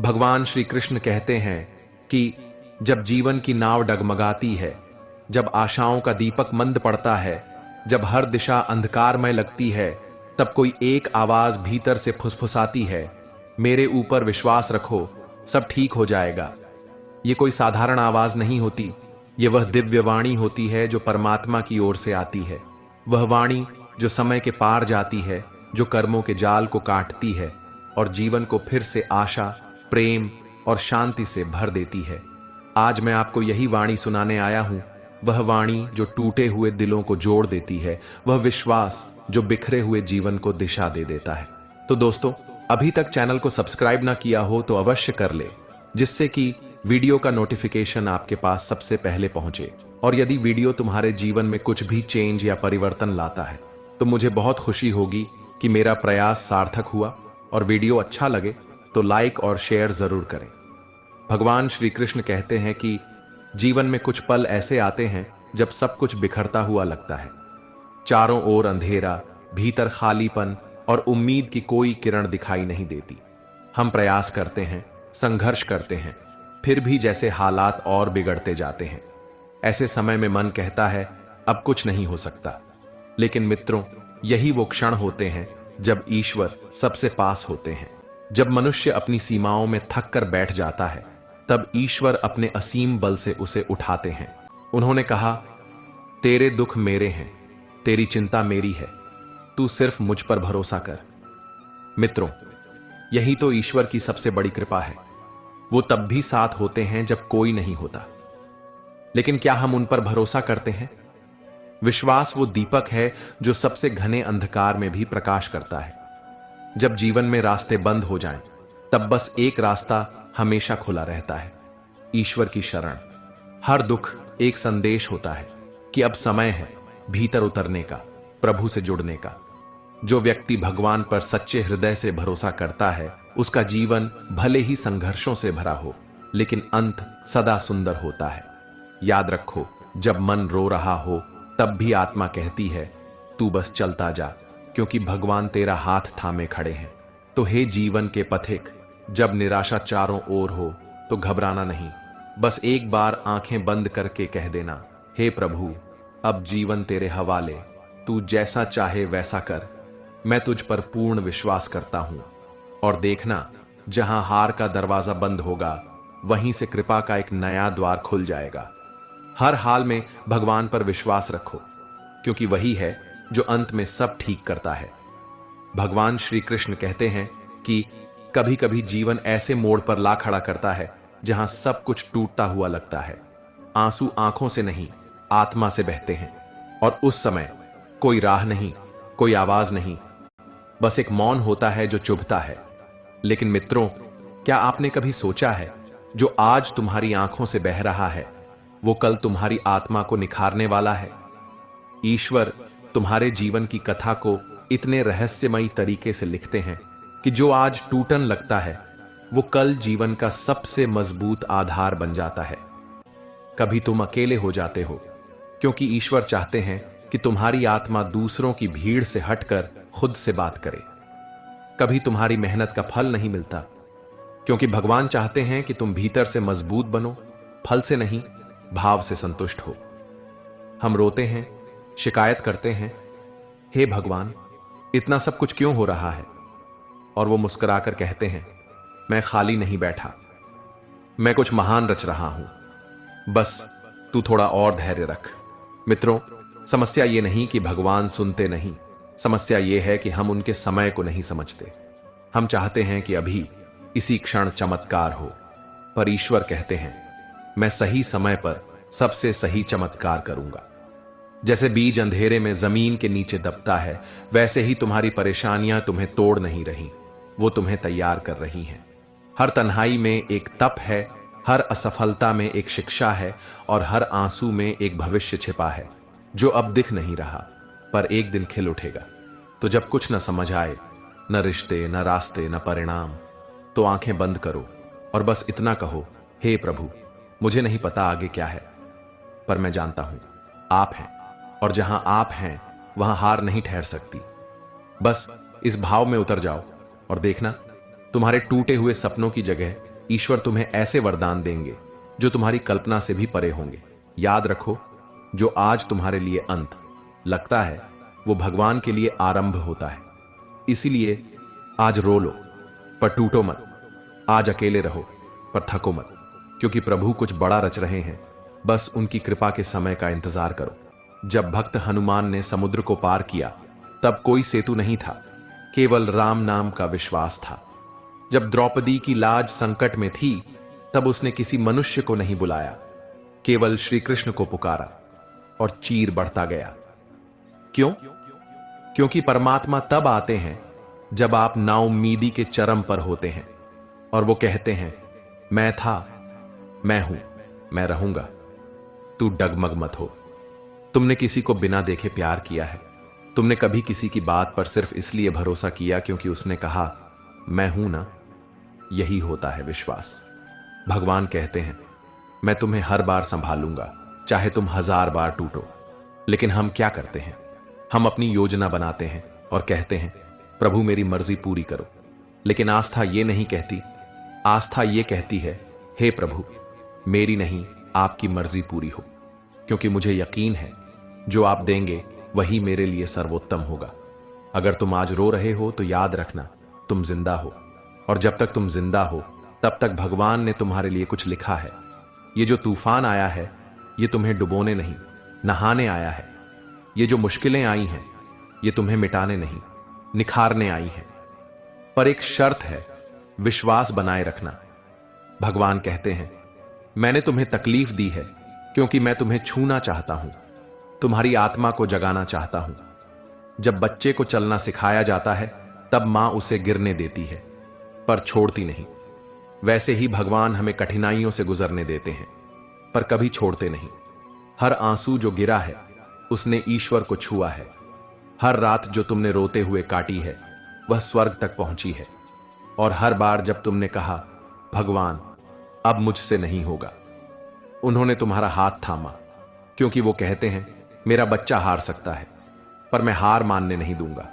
भगवान श्री कृष्ण कहते हैं कि जब जीवन की नाव डगमगाती है, जब आशाओं का दीपक मंद पड़ता है, जब हर दिशा अंधकारमय लगती है, तब कोई एक आवाज भीतर से फुसफुसाती है, मेरे ऊपर विश्वास रखो, सब ठीक हो जाएगा। ये कोई साधारण आवाज नहीं होती, ये वह दिव्य वाणी होती है जो परमात्मा की ओर से आती है। वह वाणी जो समय के पार जाती है, जो कर्मों के जाल को काटती है और जीवन को फिर से आशा, प्रेम और शांति से भर देती है। आज मैं आपको यही वाणी सुनाने आया हूं, वह वाणी जो टूटे हुए दिलों को जोड़ देती है, वह विश्वास जो बिखरे हुए जीवन को दिशा दे देता है। तो दोस्तों, अभी तक चैनल को सब्सक्राइब ना किया हो तो अवश्य कर ले, जिससे कि वीडियो का नोटिफिकेशन आपके पास सबसे पहले पहुंचे। और यदि वीडियो तुम्हारे जीवन में कुछ भी चेंज या परिवर्तन लाता है तो मुझे बहुत खुशी होगी कि मेरा प्रयास सार्थक हुआ। और वीडियो अच्छा लगे तो लाइक और शेयर जरूर करें। भगवान श्री कृष्ण कहते हैं कि जीवन में कुछ पल ऐसे आते हैं जब सब कुछ बिखरता हुआ लगता है। चारों ओर अंधेरा, भीतर खालीपन और उम्मीद की कोई किरण दिखाई नहीं देती। हम प्रयास करते हैं, संघर्ष करते हैं, फिर भी जैसे हालात और बिगड़ते जाते हैं। ऐसे समय में मन कहता है अब कुछ नहीं हो सकता। लेकिन मित्रों, यही वो क्षण होते हैं जब ईश्वर सबसे पास होते हैं। जब मनुष्य अपनी सीमाओं में थक कर बैठ जाता है, तब ईश्वर अपने असीम बल से उसे उठाते हैं। उन्होंने कहा, तेरे दुख मेरे हैं, तेरी चिंता मेरी है, तू सिर्फ मुझ पर भरोसा कर। मित्रों, यही तो ईश्वर की सबसे बड़ी कृपा है। वो तब भी साथ होते हैं जब कोई नहीं होता। लेकिन क्या हम उन पर भरोसा करते हैं? विश्वास वो दीपक है जो सबसे घने अंधकार में भी प्रकाश करता है। जब जीवन में रास्ते बंद हो जाएं, तब बस एक रास्ता हमेशा खुला रहता है, ईश्वर की शरण। हर दुख एक संदेश होता है कि अब समय है भीतर उतरने का, प्रभु से जुड़ने का। जो व्यक्ति भगवान पर सच्चे हृदय से भरोसा करता है, उसका जीवन भले ही संघर्षों से भरा हो, लेकिन अंत सदा सुंदर होता है। याद रखो, जब मन रो रहा हो तब भी आत्मा कहती है तू बस चलता जा, क्योंकि भगवान तेरा हाथ थामे खड़े हैं। तो हे जीवन के पथिक, जब निराशा चारों ओर हो तो घबराना नहीं, बस एक बार आंखें बंद करके कह देना, हे प्रभु, अब जीवन तेरे हवाले, तू जैसा चाहे वैसा कर, मैं तुझ पर पूर्ण विश्वास करता हूं। और देखना, जहां हार का दरवाजा बंद होगा, वहीं से कृपा का एक नया द्वार खुल जाएगा। हर हाल में भगवान पर विश्वास रखो, क्योंकि वही है जो अंत में सब ठीक करता है। भगवान श्री कृष्ण कहते हैं कि कभी कभी जीवन ऐसे मोड़ पर ला खड़ा करता है जहां सब कुछ टूटता हुआ लगता है। आंसू आंखों से नहीं, आत्मा से बहते हैं। और उस समय कोई राह नहीं, कोई आवाज नहीं, बस एक मौन होता है जो चुभता है। लेकिन मित्रों, क्या आपने कभी सोचा है, जो आज तुम्हारी आंखों से बह रहा है, वो कल तुम्हारी आत्मा को निखारने वाला है। ईश्वर तुम्हारे जीवन की कथा को इतने रहस्यमयी तरीके से लिखते हैं कि जो आज टूटन लगता है, वो कल जीवन का सबसे मजबूत आधार बन जाता है। कभी तुम अकेले हो जाते हो, क्योंकि ईश्वर चाहते हैं कि तुम्हारी आत्मा दूसरों की भीड़ से हटकर खुद से बात करे। कभी तुम्हारी मेहनत का फल नहीं मिलता, क्योंकि भगवान चाहते हैं कि तुम भीतर से मजबूत बनो, फल से नहीं, भाव से संतुष्ट हो। हम रोते हैं, शिकायत करते हैं, हे भगवान, इतना सब कुछ क्यों हो रहा है? और वो मुस्कुराकर कहते हैं, मैं खाली नहीं बैठा, मैं कुछ महान रच रहा हूं, बस तू थोड़ा और धैर्य रख। मित्रों, समस्या ये नहीं कि भगवान सुनते नहीं, समस्या ये है कि हम उनके समय को नहीं समझते। हम चाहते हैं कि अभी इसी क्षण चमत्कार हो, पर ईश्वर कहते हैं, मैं सही समय पर सबसे सही चमत्कार करूंगा। जैसे बीज अंधेरे में जमीन के नीचे दबता है, वैसे ही तुम्हारी परेशानियां तुम्हें तोड़ नहीं रही, वो तुम्हें तैयार कर रही हैं। हर तन्हाई में एक तप है, हर असफलता में एक शिक्षा है, और हर आंसू में एक भविष्य छिपा है जो अब दिख नहीं रहा, पर एक दिन खिल उठेगा। तो जब कुछ न समझ आए, न रिश्ते, न रास्ते, न परिणाम, तो आंखें बंद करो और बस इतना कहो, हे प्रभु, मुझे नहीं पता आगे क्या है, पर मैं जानता हूं आप हैं, और जहां आप हैं वहां हार नहीं ठहर सकती। बस इस भाव में उतर जाओ और देखना, तुम्हारे टूटे हुए सपनों की जगह ईश्वर तुम्हें ऐसे वरदान देंगे जो तुम्हारी कल्पना से भी परे होंगे। याद रखो, जो आज तुम्हारे लिए अंत लगता है वो भगवान के लिए आरंभ होता है। इसीलिए आज रो लो पर टूटो मत, आज अकेले रहो पर थको मत, क्योंकि प्रभु कुछ बड़ा रच रहे हैं। बस उनकी कृपा के समय का इंतजार करो। जब भक्त हनुमान ने समुद्र को पार किया तब कोई सेतु नहीं था, केवल राम नाम का विश्वास था। जब द्रौपदी की लाज संकट में थी तब उसने किसी मनुष्य को नहीं बुलाया, केवल श्री कृष्ण को पुकारा और चीर बढ़ता गया। क्यों? क्योंकि परमात्मा तब आते हैं जब आप नाउम्मीदी के चरम पर होते हैं और वो कहते हैं, मैं था, मैं हूं, मैं रहूंगा, तू डगमग मत हो। तुमने किसी को बिना देखे प्यार किया है। तुमने कभी किसी की बात पर सिर्फ इसलिए भरोसा किया क्योंकि उसने कहा मैं हूं ना। यही होता है विश्वास। भगवान कहते हैं, मैं तुम्हें हर बार संभालूंगा, चाहे तुम 1000 बार टूटो। लेकिन हम क्या करते हैं? हम अपनी योजना बनाते हैं और कहते हैं, प्रभु मेरी मर्जी पूरी करो। लेकिन आस्था ये नहीं कहती। आस्था ये कहती है, हे प्रभु, मेरी नहीं आपकी मर्जी पूरी हो, क्योंकि मुझे यकीन है जो आप देंगे वही मेरे लिए सर्वोत्तम होगा। अगर तुम आज रो रहे हो तो याद रखना तुम जिंदा हो, और जब तक तुम जिंदा हो तब तक भगवान ने तुम्हारे लिए कुछ लिखा है। ये जो तूफान आया है ये तुम्हें डुबोने नहीं, नहाने आया है। ये जो मुश्किलें आई हैं ये तुम्हें मिटाने नहीं, निखारने आई हैं। पर एक शर्त है, विश्वास बनाए रखना। भगवान कहते हैं, मैंने तुम्हें तकलीफ दी है क्योंकि मैं तुम्हें छूना चाहता हूं, तुम्हारी आत्मा को जगाना चाहता हूं। जब बच्चे को चलना सिखाया जाता है तब मां उसे गिरने देती है पर छोड़ती नहीं। वैसे ही भगवान हमें कठिनाइयों से गुजरने देते हैं पर कभी छोड़ते नहीं। हर आंसू जो गिरा है उसने ईश्वर को छुआ है। हर रात जो तुमने रोते हुए काटी है वह स्वर्ग तक पहुंची है। और हर बार जब तुमने कहा, भगवान अब मुझसे नहीं होगा, उन्होंने तुम्हारा हाथ थामा, क्योंकि वो कहते हैं, मेरा बच्चा हार सकता है पर मैं हार मानने नहीं दूंगा।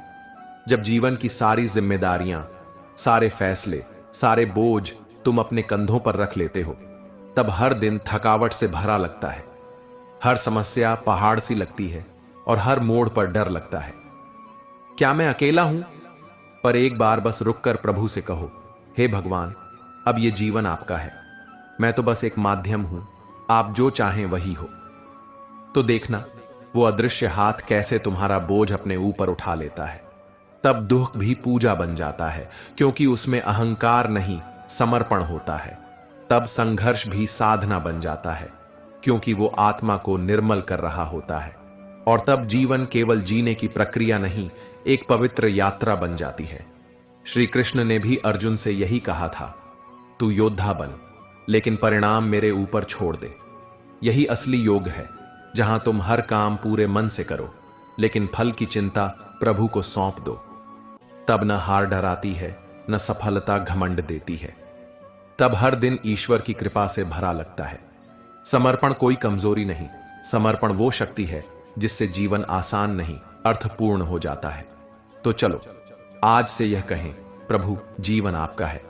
जब जीवन की सारी जिम्मेदारियां, सारे फैसले, सारे बोझ तुम अपने कंधों पर रख लेते हो तब हर दिन थकावट से भरा लगता है। हर समस्या पहाड़ सी लगती है और हर मोड़ पर डर लगता है। क्या मैं अकेला हूं? पर एक बार बस रुककर प्रभु से कहो, हे भगवान, अब ये जीवन आपका है, मैं तो बस एक माध्यम हूं, आप जो चाहें वही हो। तो देखना वो अदृश्य हाथ कैसे तुम्हारा बोझ अपने ऊपर उठा लेता है। तब दुख भी पूजा बन जाता है, क्योंकि उसमें अहंकार नहीं समर्पण होता है। तब संघर्ष भी साधना बन जाता है, क्योंकि वो आत्मा को निर्मल कर रहा होता है। और तब जीवन केवल जीने की प्रक्रिया नहीं, एक पवित्र यात्रा बन जाती है। श्री कृष्ण ने भी अर्जुन से यही कहा था, तू योद्धा बन, लेकिन परिणाम मेरे ऊपर छोड़ दे। यही असली योग है, जहां तुम हर काम पूरे मन से करो, लेकिन फल की चिंता प्रभु को सौंप दो। तब न हार डराती है, न सफलता घमंड देती है। तब हर दिन ईश्वर की कृपा से भरा लगता है। समर्पण कोई कमजोरी नहीं, समर्पण वो शक्ति है जिससे जीवन आसान नहीं, अर्थपूर्ण हो जाता है। तो चलो आज से यह कहें, प्रभु जीवन आपका है,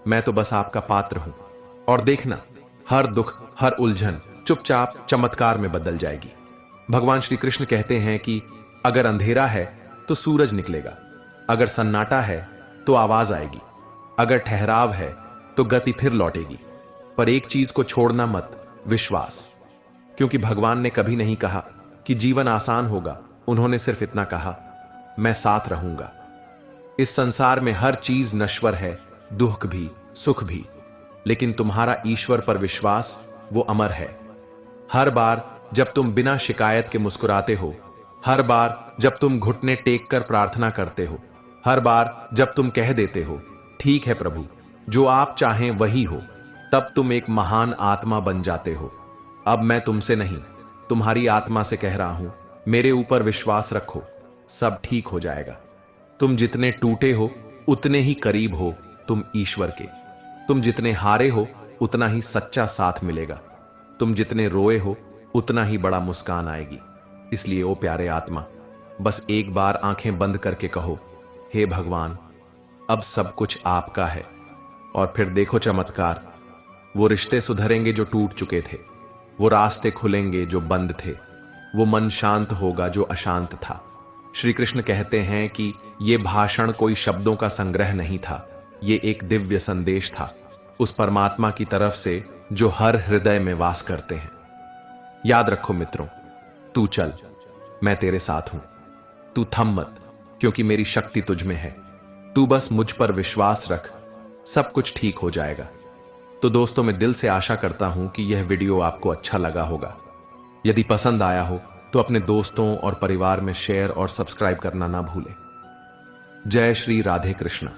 मैं तो बस आपका पात्र हूं। और देखना, हर दुख, हर उलझन चुपचाप चमत्कार में बदल जाएगी। भगवान श्री कृष्ण कहते हैं कि अगर अंधेरा है तो सूरज निकलेगा, अगर सन्नाटा है तो आवाज आएगी, अगर ठहराव है तो गति फिर लौटेगी। पर एक चीज को छोड़ना मत, विश्वास। क्योंकि भगवान ने कभी नहीं कहा कि जीवन आसान होगा, उन्होंने सिर्फ इतना कहा, मैं साथ रहूंगा। इस संसार में हर चीज नश्वर है, दुख भी, सुख भी, लेकिन तुम्हारा ईश्वर पर विश्वास वो अमर है। हर बार जब तुम बिना शिकायत के मुस्कुराते हो, हर बार जब तुम घुटने टेक कर प्रार्थना करते हो, हर बार जब तुम कह देते हो, ठीक है प्रभु, जो आप चाहें वही हो, तब तुम एक महान आत्मा बन जाते हो। अब मैं तुमसे नहीं, तुम्हारी आत्मा से कह रहा हूं, मेरे ऊपर विश्वास रखो, सब ठीक हो जाएगा। तुम जितने टूटे हो उतने ही करीब हो तुम ईश्वर के। तुम जितने हारे हो उतना ही सच्चा साथ मिलेगा। तुम जितने रोए हो उतना ही बड़ा मुस्कान आएगी। इसलिए ओ प्यारे आत्मा, बस एक बार आंखें बंद करके कहो, हे भगवान, अब सब कुछ आपका है, और फिर देखो चमत्कार। वो रिश्ते सुधरेंगे जो टूट चुके थे, वो रास्ते खुलेंगे जो बंद थे, वो मन शांत होगा जो अशांत था। श्री कृष्ण कहते हैं कि ये भाषण कोई शब्दों का संग्रह नहीं था, ये एक दिव्य संदेश था उस परमात्मा की तरफ से जो हर हृदय में वास करते हैं। याद रखो मित्रों, तू चल, मैं तेरे साथ हूं। तू थम मत, क्योंकि मेरी शक्ति तुझ में है। तू बस मुझ पर विश्वास रख, सब कुछ ठीक हो जाएगा। तो दोस्तों, मैं दिल से आशा करता हूं कि यह वीडियो आपको अच्छा लगा होगा। यदि पसंद आया हो तो अपने दोस्तों और परिवार में शेयर और सब्सक्राइब करना ना भूलें। जय श्री राधे कृष्ण।